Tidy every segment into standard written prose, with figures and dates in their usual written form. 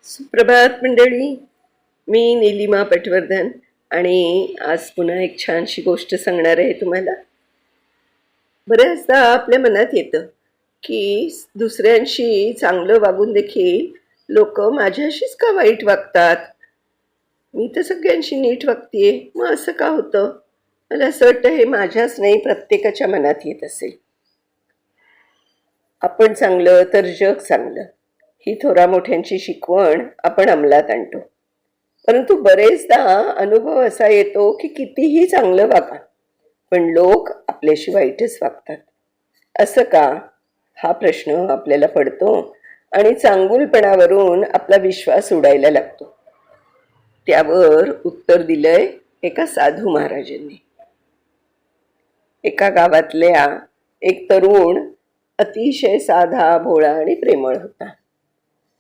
सुप्रभात मंडळी. मी नीलिमा पटवर्धन आणि आज पुन्हा एक छानशी गोष्ट सांगणार आहे तुम्हाला. बऱ्याचदा आपल्या मनात येतं की दुसऱ्यांशी चांगलं वागून देखील लोक माझ्याशीच का वाईट वागतात. मी तर सगळ्यांशी नीट वागतेय, मग असं का होतं. मला असं वाटतं हे माझ्याच नाही, प्रत्येकाच्या मनात येत असेल. आपण चांगलं तर जग चांगलं, ही थोरा मोठ्यांची शिकवण आपण अंमलात आणतो. परंतु बरेचदा अनुभव असा येतो की कितीही चांगलं वागा, पण लोक आपल्याशी वाईटच वागतात. असं का, हा प्रश्न आपल्याला पडतो आणि चांगुलपणावरून आपला विश्वास उडायला लागतो. त्यावर उत्तर दिलंय एका साधू महाराजांनी. एका गावातल्या एक तरुण अतिशय साधा, भोळा आणि प्रेमळ होता.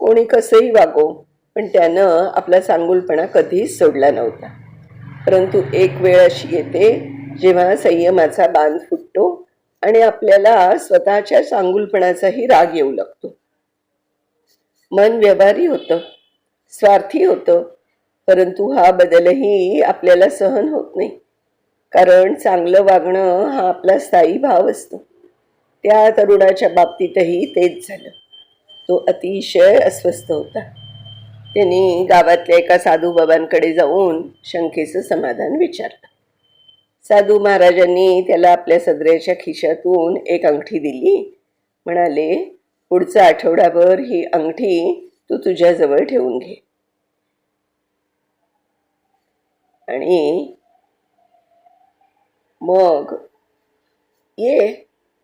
कोणी कसंही वागो, पण त्यानं आपला चांगुलपणा कधीच सोडला नव्हता. परंतु एक वेळ अशी येते जेव्हा संयमाचा बांध फुटतो आणि आपल्याला स्वतःच्या चांगुलपणाचाही राग येऊ लागतो. मन व्यवहारी होतं, स्वार्थी होतं, परंतु हा बदलही आपल्याला सहन होत नाही. कारण चांगलं वागणं हा आपला स्थायी भाव असतो. त्या तरुणाच्या बाबतीतही तेच झालं. तो अतिशय अस्वस्थ होता. त्यांनी गावातल्या एका साधू बाबांकडे जाऊन शंकेचं समाधान विचारलं. साधू महाराजांनी त्याला आपल्या सदऱ्याच्या खिशातून एक अंगठी दिली. म्हणाले, पुढचा आठवडाभर ही अंगठी तू तुझ्याजवळ ठेवून घे आणि मग ये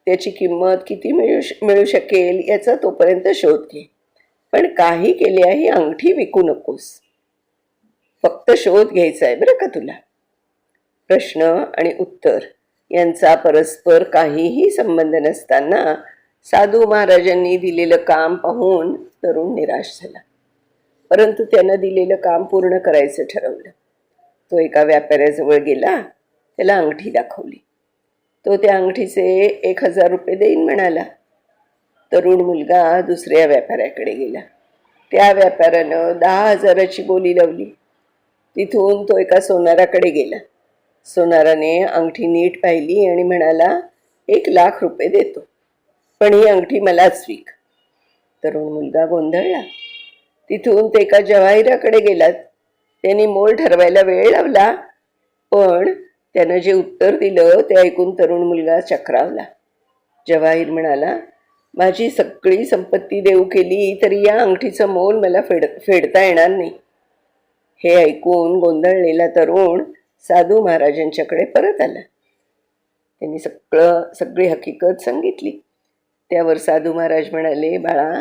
त्याची किंमत किती मिळू शकेल याचा तोपर्यंत शोध घे. पण काही केल्याही अंगठी विकू नकोस. फक्त शोध घ्यायचा आहे बरं का तुला. प्रश्न आणि उत्तर यांचा परस्पर काहीही संबंध नसताना साधू महाराजांनी दिलेलं काम पाहून तरुण निराश झाला. परंतु त्यानं दिलेलं काम पूर्ण करायचं ठरवलं. तो एका व्यापाऱ्याजवळ गेला, त्याला अंगठी दाखवली. तो त्या अंगठीचे 1000 रुपये देईन म्हणाला. तरुण मुलगा दुसऱ्या व्यापाऱ्याकडे गेला. त्या व्यापाऱ्यानं 10,000ची बोली लावली. तिथून तो एका सोनाराकडे गेला. सोनाराने अंगठी नीट पाहिली आणि म्हणाला, 1,00,000 रुपये देतो, पण ही अंगठी मलाच विक. तरुण मुलगा गोंधळला. तिथून ते एका जवाहिराकडे गेलात. त्यांनी मोल ठरवायला वेळ लावला, पण त्यानं जे उत्तर दिलं ते ऐकून तरुण मुलगा चक्रावला. जवाहीर म्हणाला, माझी सगळी संपत्ती देऊ केली तरी या अंगठीचं मोल मला फेडता येणार नाही. हे ऐकून गोंधळलेला तरुण साधू महाराजांच्याकडे परत आला. त्यांनी सगळी हकीकत सांगितली. त्यावर साधू महाराज म्हणाले, बाळा,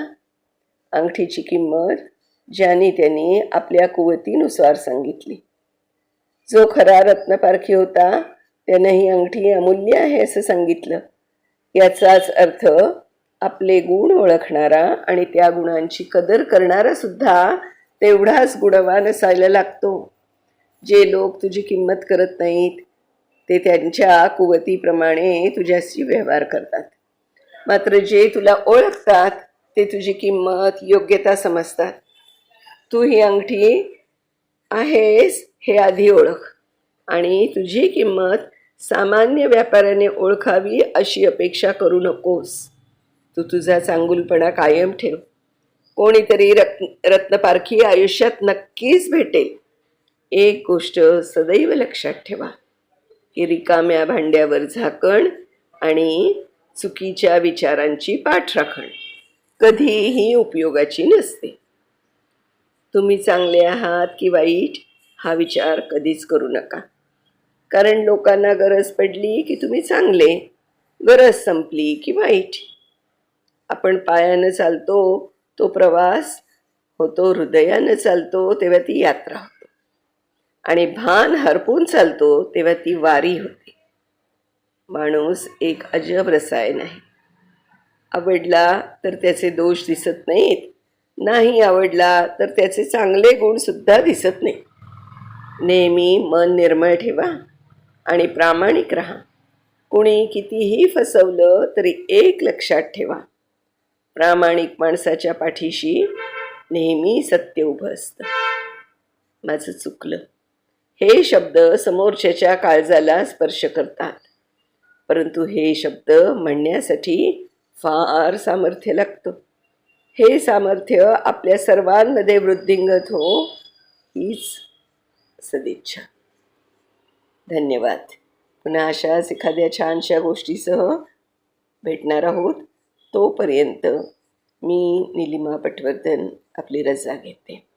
अंगठीची किंमत ज्याने त्यांनी आपल्या कुवतीनुसार सांगितली. जो खरा रत्नपारखी होता त्यानं ही अंगठी अमूल्य आहे असं सांगितलं. याचाच अर्थ आपले गुण ओळखणारा आणि त्या गुणांची कदर करणारा सुद्धा तेवढाच गुणवान असायला लागतो. जे लोक तुझी किंमत करत नाहीत ते त्यांच्या कुवतीप्रमाणे तुझ्याशी व्यवहार करतात. मात्र जे तुला ओळखतात ते तुझी किंमत, योग्यता समजतात. तू ही अंगठी आहेस हे आधी ओळख आणि तुझी किंमत सामान्य व्यापाऱ्याने ओळखावी अशी अपेक्षा करू नकोस. तू तुझा चांगुलपणा कायम ठेव. कोणीतरी रत्नपारखी आयुष्यात नक्कीच भेटेल. एक गोष्ट सदैव लक्षात ठेवा की रिकाम्या भांड्यावर झाकण आणि चुकीच्या विचारांची पाठराखण कधीही उपयोगाची नसते. तुम्ही चांगले आहात की वाईट हा विचार कधीच करू नका. कारण लोकांना गरज पडली की तुम्ही चांगले, गरज संपली की वाईट. आपण पायानं चालतो तो प्रवास होतो, हृदयानं चालतो तेव्हा ती यात्रा होते आणि भान हरपून चालतो तेव्हा ती वारी होते. माणूस एक अजब रसायन आहे. आवडला तर त्याचे दोष दिसत नाहीत, नाही आवडला तर त्याचे चांगले गुण सुद्धा दिसत नाही. नेहमी मन निर्मळ ठेवा आणि प्रामाणिक राहा. कोणी कितीही फसवलं तरी एक लक्षात ठेवा, प्रामाणिक माणसाच्या पाठीशी नेहमी सत्य उभं असतं. माझं चुकलं. हे शब्द समोरच्याच्या काळजाला स्पर्श करतात, परंतु हे शब्द म्हणण्यासाठी फार सामर्थ्य लागतं. हे सामर्थ्य आपल्या सर्वांमध्ये वृद्धिंगत हो, हीच सदिच्छा. धन्यवाद. पुन्हा अशाच एखाद्या छानशा गोष्टीसह भेटणार आहोत. तोपर्यंत मी नीलिमा पटवर्धन आपली रजा घेते.